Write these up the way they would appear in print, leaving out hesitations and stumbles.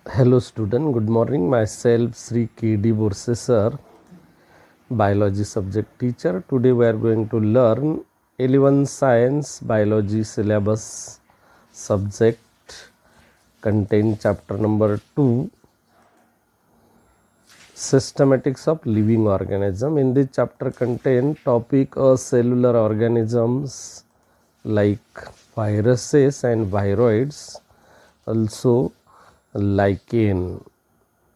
Hello student, good morning. Myself Sri K.D. Borse sir, biology subject teacher. Today we are going to learn 11 science biology syllabus subject contain chapter number 2 systematics of living organism. In this chapter contain topic cellular organisms like viruses and viroids, also lichen.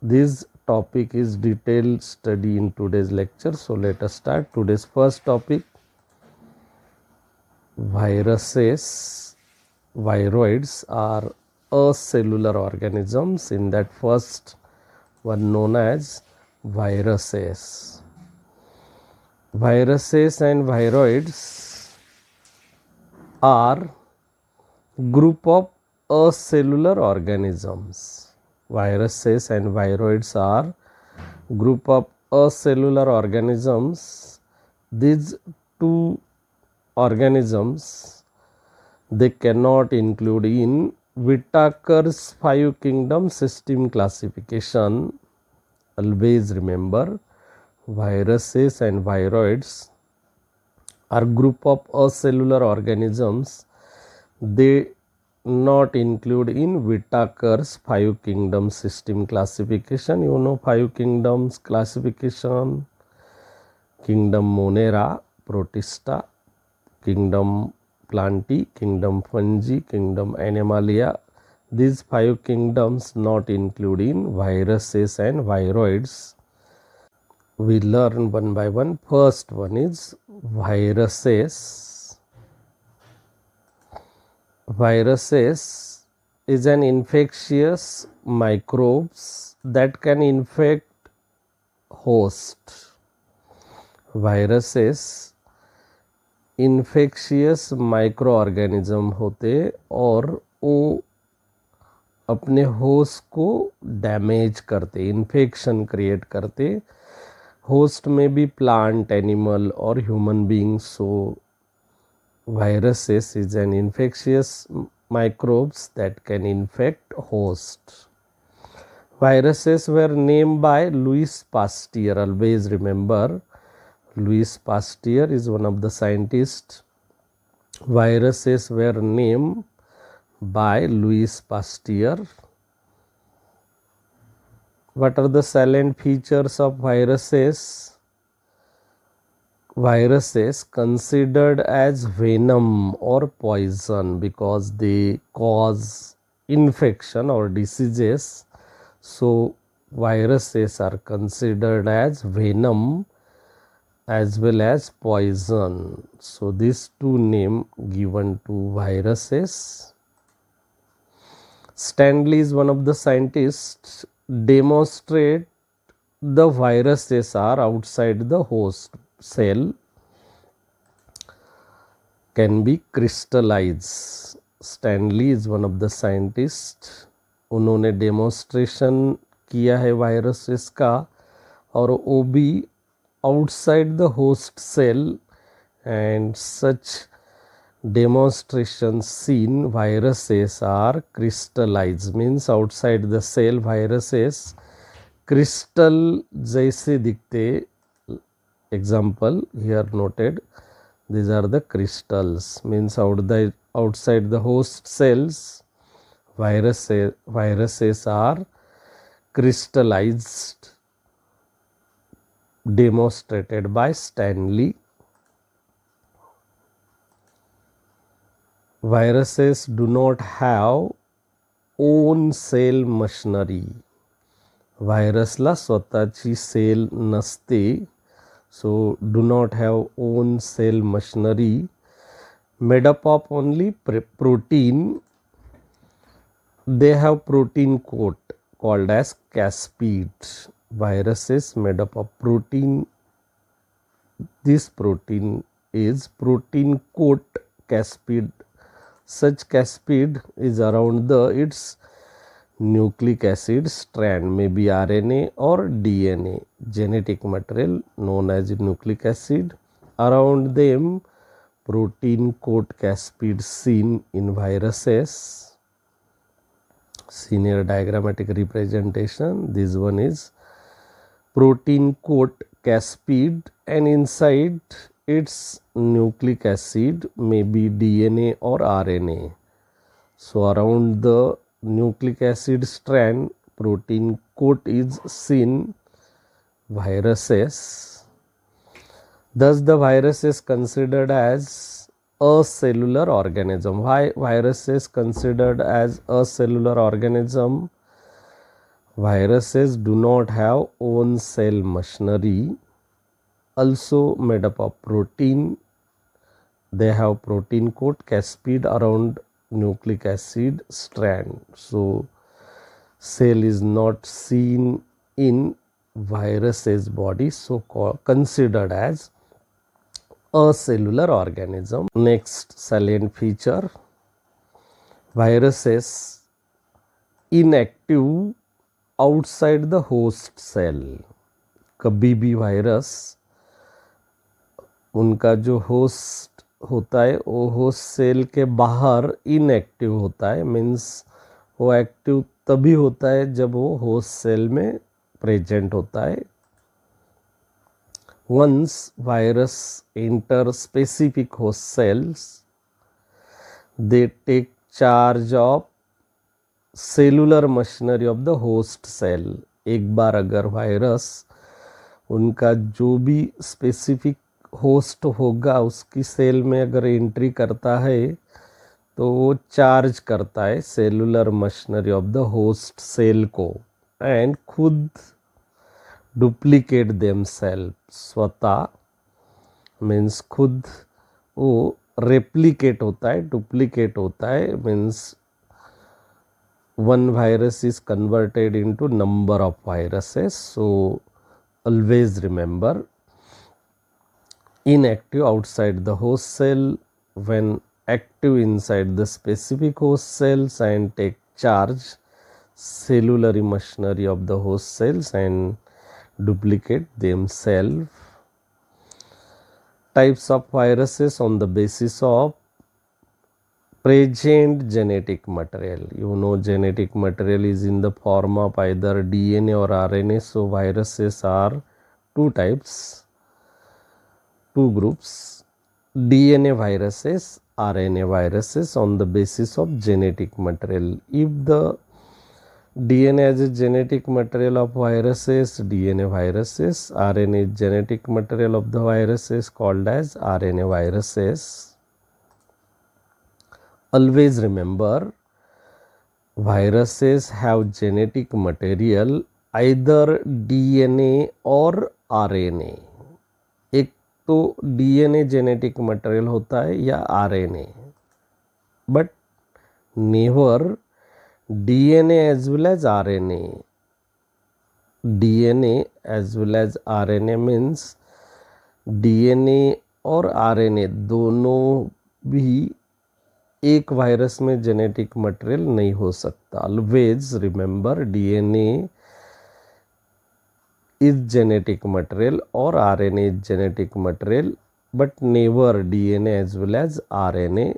This topic is detailed study in today's lecture. So let us start. Today's first topic, viruses. Viroids are acellular organisms. In that first one known as viruses. Viruses and viroids are group of acellular organisms. Viruses and viroids are group of acellular organisms. These two organisms, they cannot include in Whitaker's 5 kingdom system classification. Always remember, viruses and viroids are group of acellular organisms. They not include in Whitaker's 5 kingdom system classification. You know 5 kingdoms classification: kingdom Monera, Protista, kingdom Plantae, kingdom Fungi, kingdom Animalia. These 5 kingdoms not include in viruses and viroids. We learn one by one. First one is viruses. Viruses is an infectious microbes that can infect host. Viruses infectious microorganism होते और वो अपने host को damage करते, infection create करते. Host में भी plant, animal और human being. So viruses is an infectious microbes that can infect host. Viruses were named by Louis Pasteur. Always remember, Louis Pasteur is one of the scientists. Viruses were named by Louis Pasteur. What are the salient features of viruses? Viruses considered as venom or poison because they cause infection or diseases. So viruses are considered as venom as well as poison. So these two names given to viruses. Stanley is one of the scientists demonstrate the viruses are outside the host cell can be crystallized. Stanley is one of the scientists. उन्होंने demonstration किया है viruses का और वो भी outside the host cell, and such demonstration seen viruses are crystallized, means outside the cell viruses crystal जैसे दिखते. Example here noted, these are the crystals, means outside the host cells viruses are crystallized, demonstrated by Stanley. Viruses do not have own cell machinery. व्हायरसला स्वतःची cell नसते. So do not have own cell machinery, made up of only protein. They have protein coat called as caspid. Viruses made up of protein. This protein is protein coat caspid. Such caspid is around its nucleic acid strand, may be RNA or DNA, genetic material known as nucleic acid. Around them, protein coat caspid seen in viruses. Seen here diagrammatic representation. This one is protein coat caspid, and inside its nucleic acid may be DNA or RNA. So around the nucleic acid strand, protein coat is seen, viruses. Thus the virus is considered as a cellular organism. Why virus is considered as a cellular organism? Viruses do not have own cell machinery, also made up of protein. They have protein coat caspid around nucleic acid strand. So cell is not seen in virus's body, so considered as a cellular organism. Next salient feature, viruses inactive outside the host cell. कभी भी virus उनका जो host होता है वो host cell के बाहर inactive होता है. मीन्स वो एक्टिव तभी होता है जब वो होस्ट सेल में प्रेजेंट होता है. Once virus enter specific host cells, they take charge of cellular machinery of the host cell. एक बार अगर वायरस उनका जो भी स्पेसिफिक होस्ट होगा उसकी सेल में अगर एंट्री करता है तो वो चार्ज करता है cellular machinery of the host cell को, एंड खुद डुप्लीकेट देमसेल्फ. स्वतः मीन्स खुद वो रेप्लिकेट होता है, डुप्लीकेट होता है. Means one virus is converted into number of viruses. So always remember, inactive outside the host cell, when active inside the specific host cells and take charge cellular machinery of the host cells and duplicate themselves. Types of viruses on the basis of present genetic material. You know, genetic material is in the form of either DNA or RNA. So viruses are two types, two groups: DNA viruses, RNA viruses on the basis of genetic material. If the DNA is a genetic material of viruses, DNA viruses. RNA is genetic material of the viruses, called as RNA viruses. Always remember, viruses have genetic material either DNA or RNA. एक तो DNA genetic material होता है या RNA, but never DNA as well as RNA. DNA as well as RNA means DNA और RNA दोनों भी एक virus में जेनेटिक मटेरियल नहीं हो सकता. Always remember, DNA is genetic material और RNA is genetic material, but never DNA as well as RNA.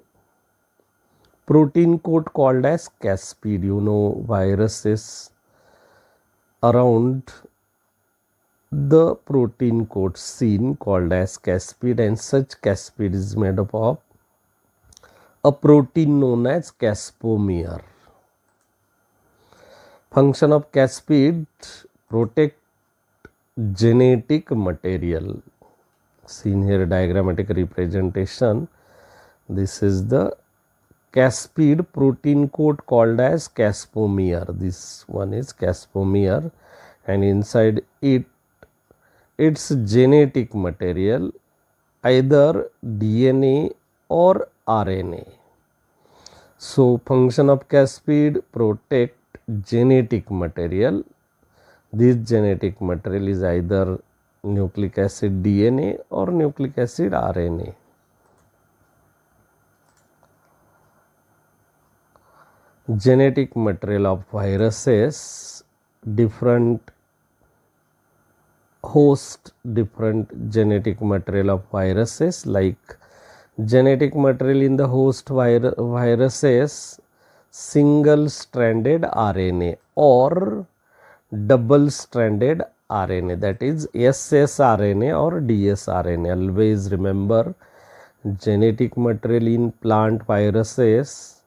Protein code called as capsid. You know, viruses around the protein coat seen called as caspid, and such caspid is made up of a protein known as caspomere. Function of caspid: protect genetic material. Seen here diagrammatic representation. This is the caspid protein coat called as caspomere. This one is caspomere, and inside it, its genetic material either DNA or RNA. So function of caspid: protect genetic material. This genetic material is either nucleic acid DNA or nucleic acid RNA. Genetic material of viruses, different host, different genetic material of viruses. Like genetic material in the host viruses, single stranded RNA or double stranded RNA, that is ssRNA or dsRNA. Always remember, genetic material in plant viruses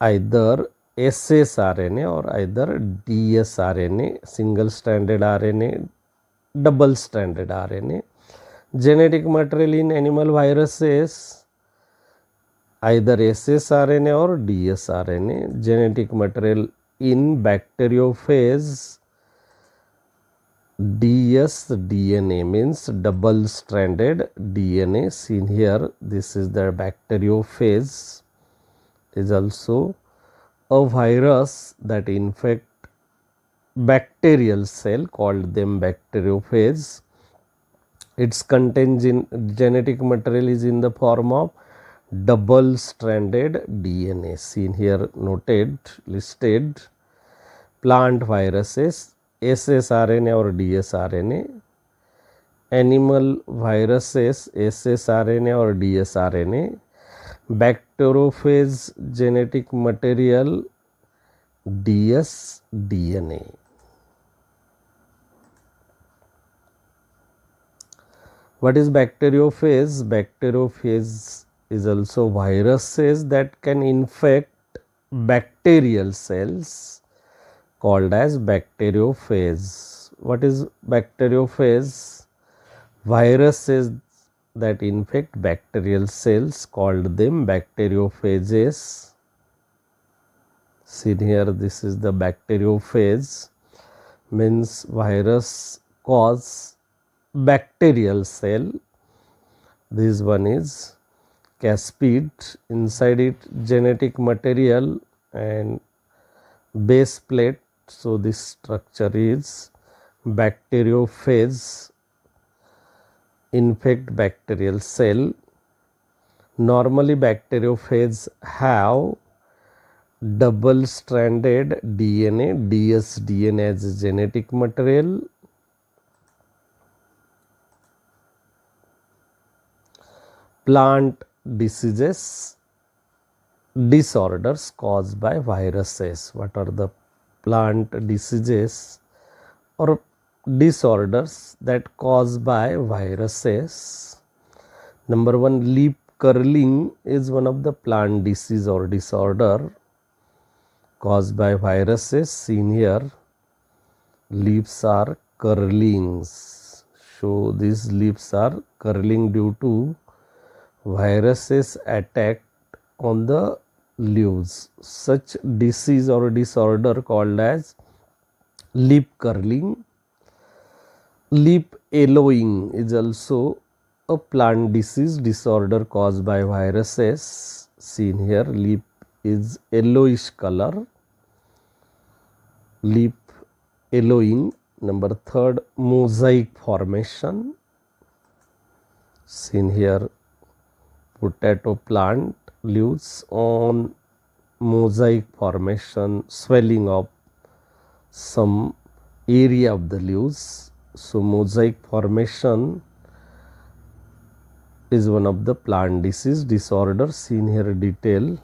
either ssRNA or either dsRNA, single stranded RNA, double stranded RNA. Genetic material in animal viruses either ssRNA or dsRNA. Genetic material in bacteriophage dsDNA means double stranded DNA. Seen here, this is the bacteriophage, is also a virus that infect bacterial cell, called them bacteriophage. Its contains in genetic material is in the form of double stranded DNA. Seen here, noted, listed. Plant viruses ssRNA or dsRNA. Animal viruses ssRNA or dsRNA. Bacteriophage genetic material dsDNA. What is bacteriophage? Bacteriophage is also viruses that can infect bacterial cells, called as bacteriophage. What is bacteriophage? Viruses that infect bacterial cells, called them bacteriophages. See here, this is the bacteriophage, means virus cause bacterial cell. This one is caspid, inside it genetic material and base plate. So this structure is bacteriophage, infect bacterial cell. Normally bacteriophage have double stranded DNA, dsDNA as genetic material. Plant diseases, disorders caused by viruses. What are the plant diseases or disorders that caused by viruses? Number one, leaf curling is one of the plant disease or disorder caused by viruses. Seen here, leaves are curling. So these leaves are curling due to viruses attacked on the leaves. Such disease or disorder called as leaf curling. Leaf yellowing is also a plant disease disorder caused by viruses. Seen here, leaf is yellowish color. Leaf yellowing. Number third, mosaic formation. Seen here, potato plant leaves on mosaic formation, swelling of some area of the leaves. So mosaic formation is one of the plant disease disorders. Seen here, detail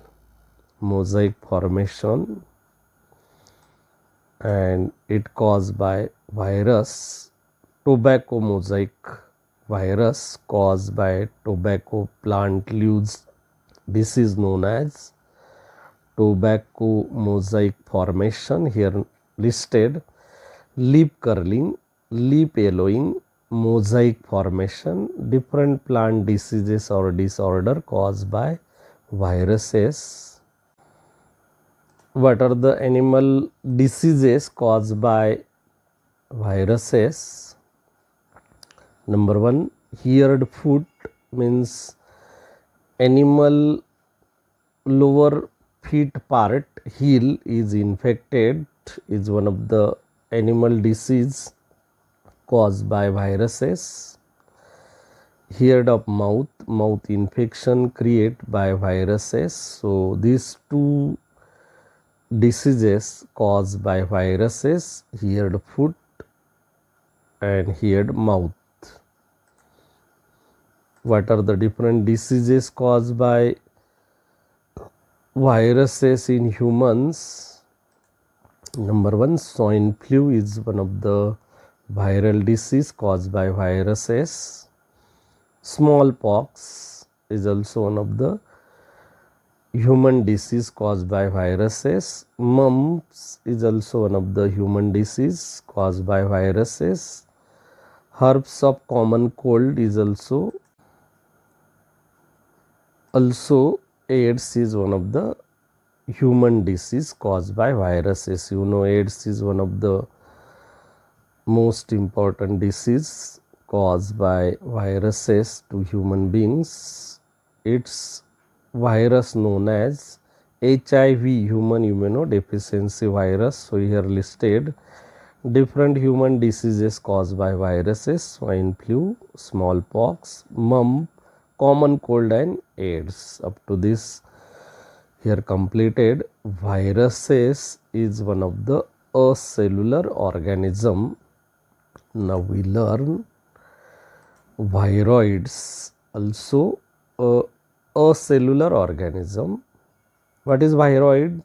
mosaic formation, and it caused by virus, tobacco mosaic virus caused by tobacco plant leaves. This is known as tobacco mosaic formation, here listed. Leaf curling, leaf yellowing, mosaic formation, different plant diseases or disorder caused by viruses. What are the animal diseases caused by viruses? Number one, haired foot means animal lower feet part, heel is infected, is one of the animal disease caused by viruses. Haired of mouth, mouth infection created by viruses. So these two diseases caused by viruses, haired foot and haired mouth. What are the different diseases caused by Viruses in humans. Number one, swine flu is one of the viral disease caused by viruses. Smallpox is also one of the human disease caused by viruses. Mumps is also one of the human disease caused by viruses. Herpes of common cold is also AIDS is one of the human disease caused by viruses. You know, AIDS is one of the most important disease caused by viruses to human beings. It's virus known as HIV, human immunodeficiency virus. So here listed different human diseases caused by viruses: swine flu, smallpox, mumps, common cold and AIDS. Up to this here completed. Viruses is one of the acellular organism. Now we learn viroids, also a cellular organism. What is viroid?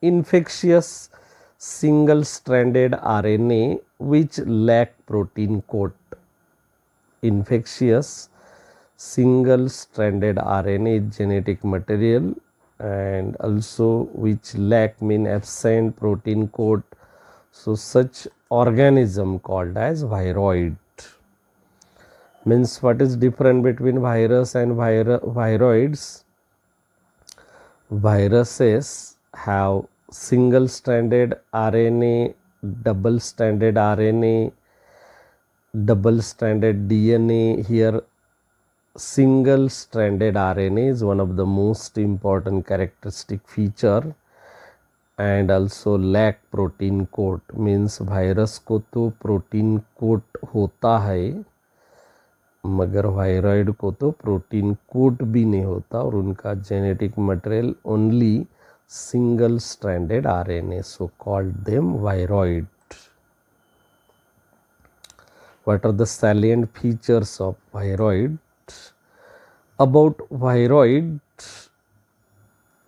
Infectious single-stranded RNA which lack protein coat. Infectious single-stranded RNA is genetic material, and also which lack mean absent protein coat. So such organism called as viroid. Means what is different between virus and viroids? Viruses have single-stranded RNA, double-stranded RNA, double-stranded DNA. Here single-stranded RNA is one of the most important characteristic feature, and also lack protein coat. Means virus को तो protein coat होता है, मगर viroid को तो protein coat भी नहीं होता, और उनका genetic material only single stranded RNA. So called them viroid. What are the salient features of viroid? About viroid,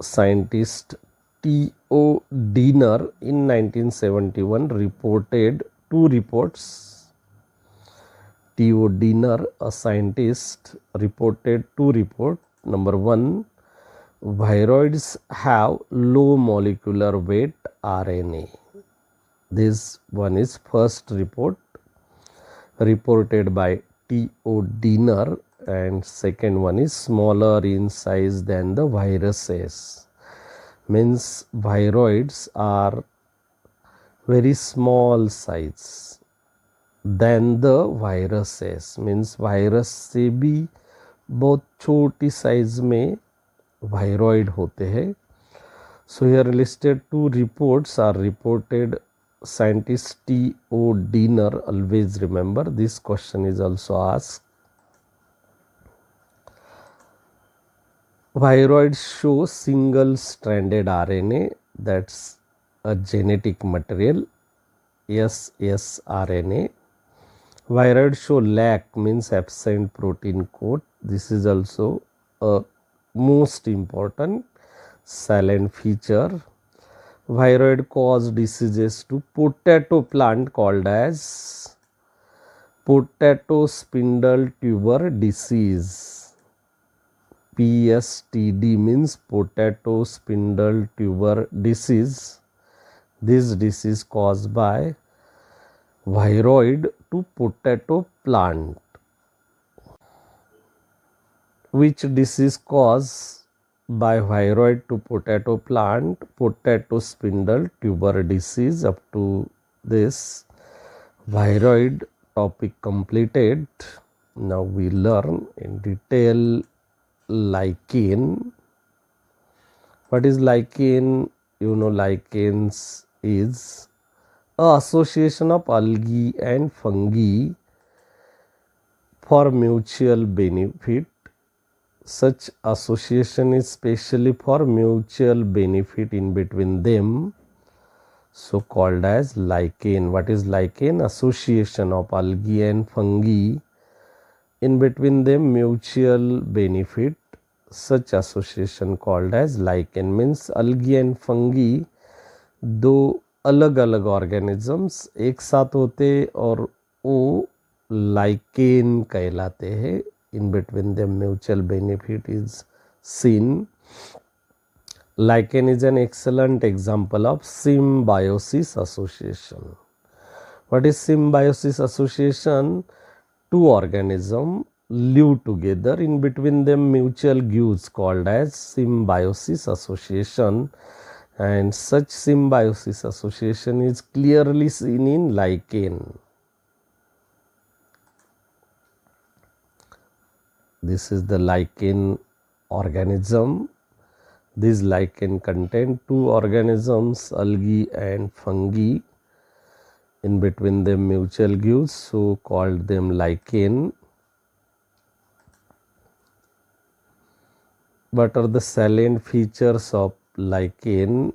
scientist T.O. Diener in 1971 reported two reports. T.O. Diener, a scientist, reported two reports. Number one, viroids have low molecular weight RNA. This one is first report reported by T.O. Diener, and second one is smaller in size than the viruses. Means viroids are very small size than the viruses. Means virus से भी बहुत छोटी size में viroid होते हैं. So here listed two reports are reported. Scientist T.O. Diener, always remember this question is also asked. Viroids show single stranded RNA, that's a genetic material, ssRNA. Viroids show lack means absent protein coat. This is also a most important salient feature. Viroid cause diseases to potato plant called as potato spindle tuber disease. PSTD means potato spindle tuber disease. This disease caused by viroid to potato plant. Which disease caused by viroid to potato plant? Potato spindle tuber disease. Up to this viroid topic completed. Now we learn in detail lichen. What is lichen? You know, lichens is a association of algae and fungi for mutual benefit. Such association is specially for mutual benefit in between them, so called as lichen. What is lichen? Association of algae and fungi, in between them mutual benefit, such association called as lichen. Means algae and fungi दो अलग अलग organisms एक साथ होते और वो lichen कहलाते हैं. In between them mutual benefit is seen. Lichen is an excellent example of symbiosis association. What is symbiosis association? Two organisms live together. In between them mutual gives called as symbiosis association, and such symbiosis association is clearly seen in lichen. This is the lichen organism. These lichen contain two organisms, algae and fungi. In between them mutual gives, so called them lichen. What are the salient features of lichen?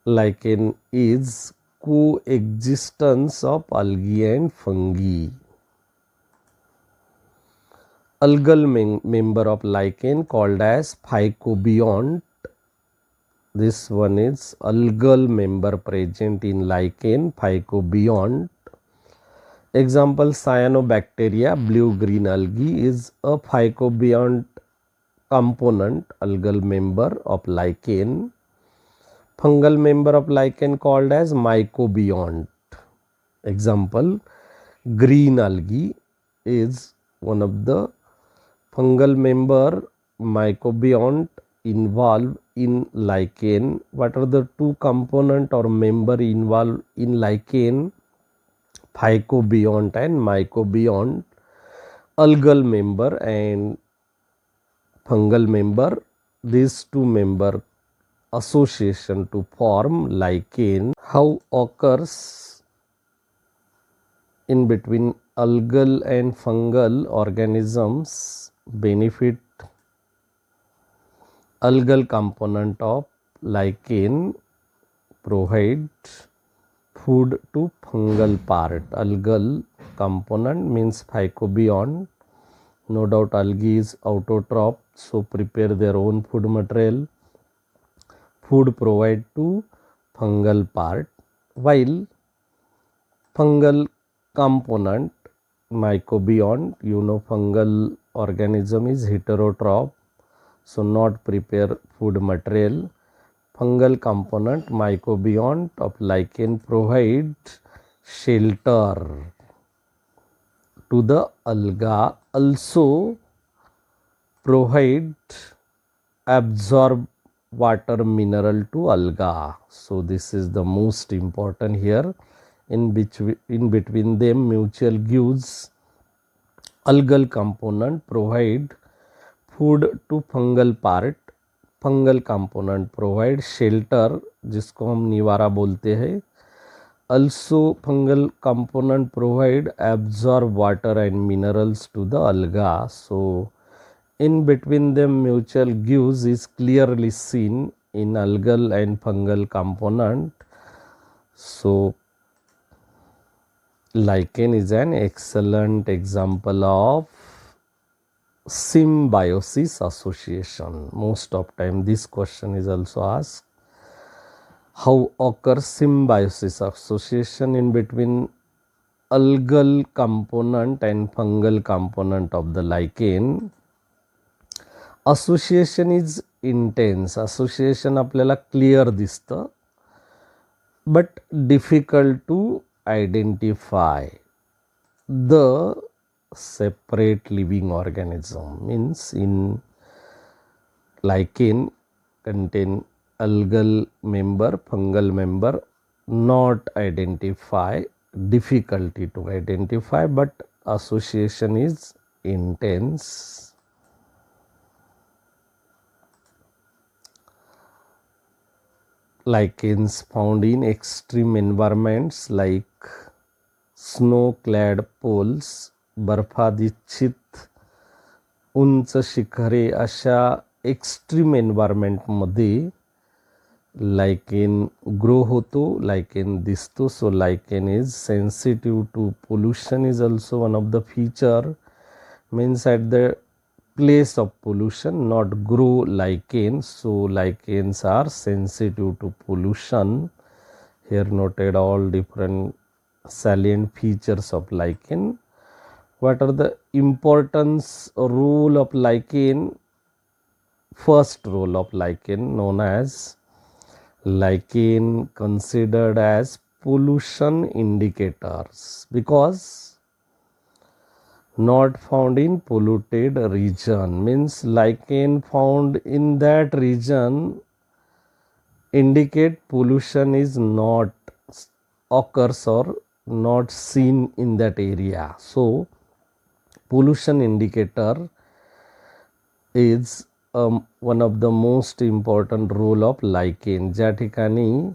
Lichen is coexistence of algae and fungi. Algal member of lichen called as phycobiont. This one is algal member present in lichen, phycobiont. Example, cyanobacteria, blue-green algae is a phycobiont component, algal member of lichen. Fungal member of lichen called as mycobiont. Example, green algae is one of the fungal member mycobiont involved in lichen. What are the two component or member involved in lichen? Phycobiont and mycobiont. Algal member and fungal member, these two member association to form lichen. How occurs in between algal and fungal organisms benefit? Algal component of lichen provide food to fungal part. Algal component means phycobiont. No doubt algae is autotroph, so prepare their own food material. Food provide to fungal part, while fungal component mycobiont, you know fungal organism is heterotroph, so not prepare food material. Fungal component mycobiont of lichen provide shelter to the alga, also provide absorb water mineral to alga. So this is the most important here. In between them mutual gives. Algal component provide food to fungal part. Fungal component provide shelter, जिसको हम निवारा बोलते हैं. Also fungal component provide absorb water and minerals to the alga. So in between them mutual gives is clearly seen in algal and fungal component. So lichen is an excellent example of symbiosis association. Most of time this question is also asked. How occurs symbiosis association in between algal component and fungal component of the lichen? Association is intense. Association आपल्याला clear दिसतं, but difficult to identify the separate living organism. Means in lichen contain algal member, fungal member, not identify, difficulty to identify, but association is intense. Lichens found in extreme environments like snow-clad poles, बर्फाच्छादित उंच शिखरे अशा extreme एन्व्हायरमेंटमध्ये लायकेन grow होतो, lichen दिसतो. So lichen is sensitive to pollution is also one of the feature. Means at the place of pollution, not grow lichen. So lichens are sensitive to pollution. Here noted all different salient features of lichen. What are the importance role of lichen? First role of lichen, known as lichen considered as pollution indicators, because not found in polluted region, means lichen found in that region indicate pollution is not occurs or not seen in that area. So pollution indicator is one of the most important role of lichen. ज्या ठिकाणी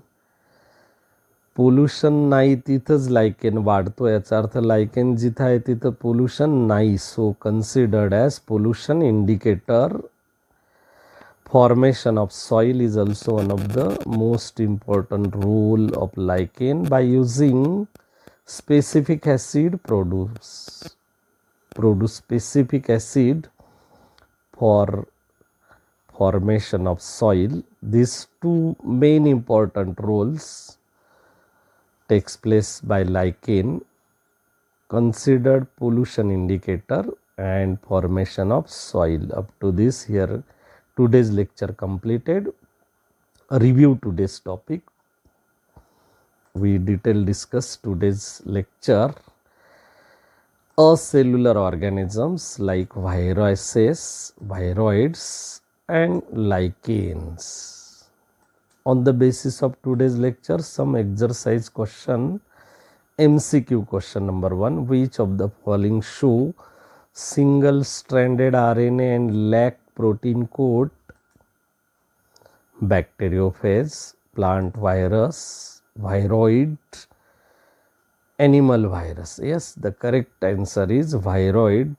pollution नाही तिथंच लायकेन वाढतो, याचा अर्थ लायकेन जिथं आहे तिथं pollution नाही. So considered as pollution indicator. Formation of soil is also one of the most important role of lichen. By using specific acid produce specific acid for formation of soil. These two main important roles takes place by lichen, considered pollution indicator and formation of soil. Up to this, here today's lecture completed. Review today's topic. We detail discuss today's lecture. Acellular organisms like viruses, viroids and lichens. On the basis of today's lecture, some exercise question. MCQ question number 1. Which of the following show single stranded RNA and lack protein coat? Bacteriophage, plant virus, viroid, animal virus. Yes, the correct answer is viroid.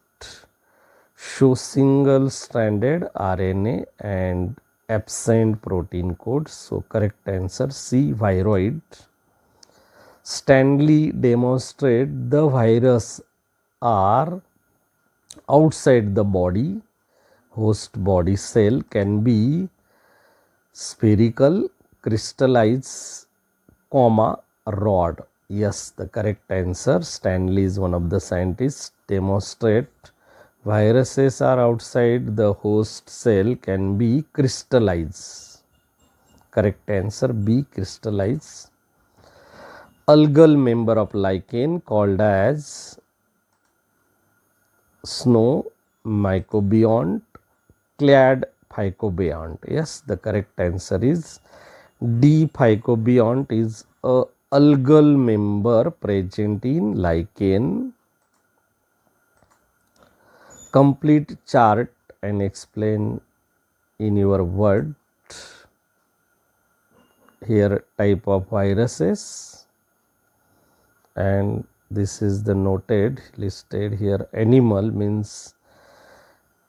Show single stranded RNA and absent protein coat. So correct answer C, viroid. Stanley demonstrate the virus are outside the body. Host body cell can be spherical, crystallized, rod. Yes, the correct answer. Stanley is one of the scientists demonstrate viruses are outside the host cell can be crystallized. Correct answer B, crystallized. Algal member of lichen called as snow mycobiont, clad phycobiont. Yes, the correct answer is D, phycobiont is a algal member present in lichen. Complete chart and explain in your word. Here type of viruses, and this is the noted listed here. Animal means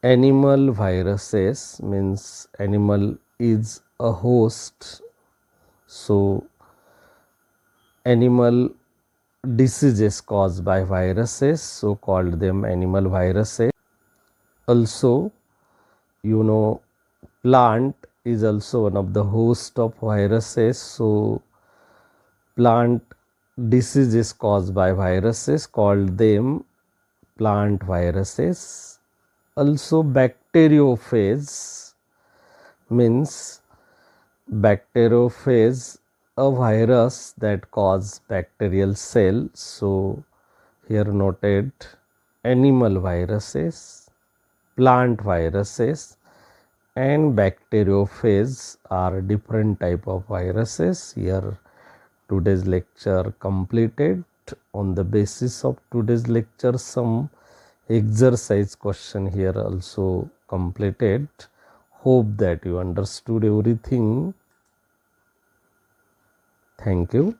animal viruses, means animal is a host. So animal diseases caused by viruses, so called them animal viruses. Also, you know, plant is also one of the host of viruses. So plant diseases caused by viruses, called them plant viruses. Also bacteriophage means bacteriophage, a virus that cause bacterial cell. So here noted animal viruses, plant viruses and bacteriophage are different type of viruses. Here today's lecture completed. On the basis of today's lecture, some exercise question here also completed. Hope that you understood everything. Thank you.